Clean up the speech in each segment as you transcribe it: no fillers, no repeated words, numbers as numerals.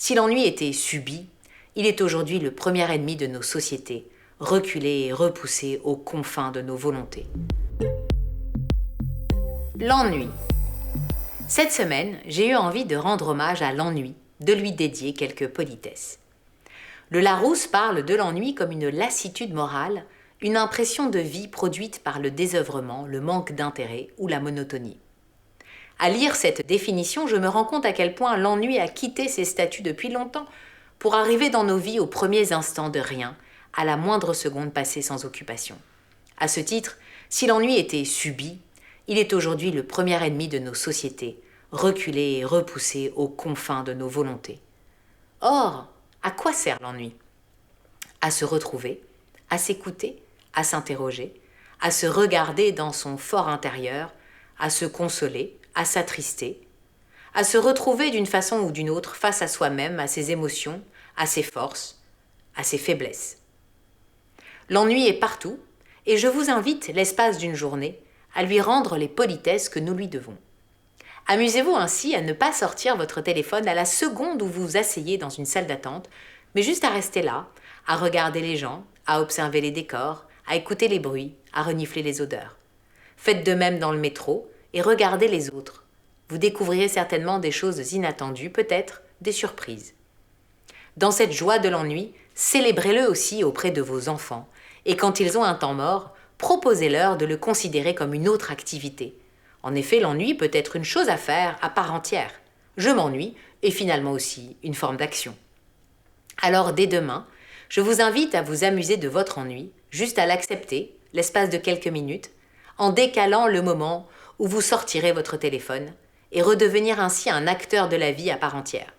Si l'ennui était subi, il est aujourd'hui le premier ennemi de nos sociétés, reculé et repoussé aux confins de nos volontés. L'ennui. Cette semaine, j'ai eu envie de rendre hommage à l'ennui, de lui dédier quelques politesses. Le Larousse parle de l'ennui comme une lassitude morale, une impression de vie produite par le désœuvrement, le manque d'intérêt ou la monotonie. À lire cette définition, je me rends compte à quel point l'ennui a quitté ses statuts depuis longtemps pour arriver dans nos vies aux premiers instants de rien, à la moindre seconde passée sans occupation. À ce titre, si l'ennui était subi, il est aujourd'hui le premier ennemi de nos sociétés, reculé et repoussé aux confins de nos volontés. Or, à quoi sert l'ennui ? À se retrouver, à s'écouter, à s'interroger, à se regarder dans son fort intérieur, à se consoler, à s'attrister, à se retrouver d'une façon ou d'une autre face à soi-même, à ses émotions, à ses forces, à ses faiblesses. L'ennui est partout, et je vous invite, l'espace d'une journée, à lui rendre les politesses que nous lui devons. Amusez-vous ainsi à ne pas sortir votre téléphone à la seconde où vous vous asseyez dans une salle d'attente, mais juste à rester là, à regarder les gens, à observer les décors, à écouter les bruits, à renifler les odeurs. Faites de même dans le métro et regardez les autres. Vous découvrirez certainement des choses inattendues, peut-être des surprises. Dans cette joie de l'ennui, célébrez-le aussi auprès de vos enfants, et quand ils ont un temps mort, proposez-leur de le considérer comme une autre activité. En effet, l'ennui peut être une chose à faire à part entière. Je m'ennuie est finalement aussi une forme d'action. Alors dès demain, je vous invite à vous amuser de votre ennui, juste à l'accepter, l'espace de quelques minutes, en décalant le moment où vous sortirez votre téléphone et redevenir ainsi un acteur de la vie à part entière.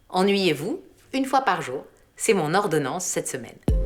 Ennuyez-vous, une fois par jour, c'est mon ordonnance cette semaine.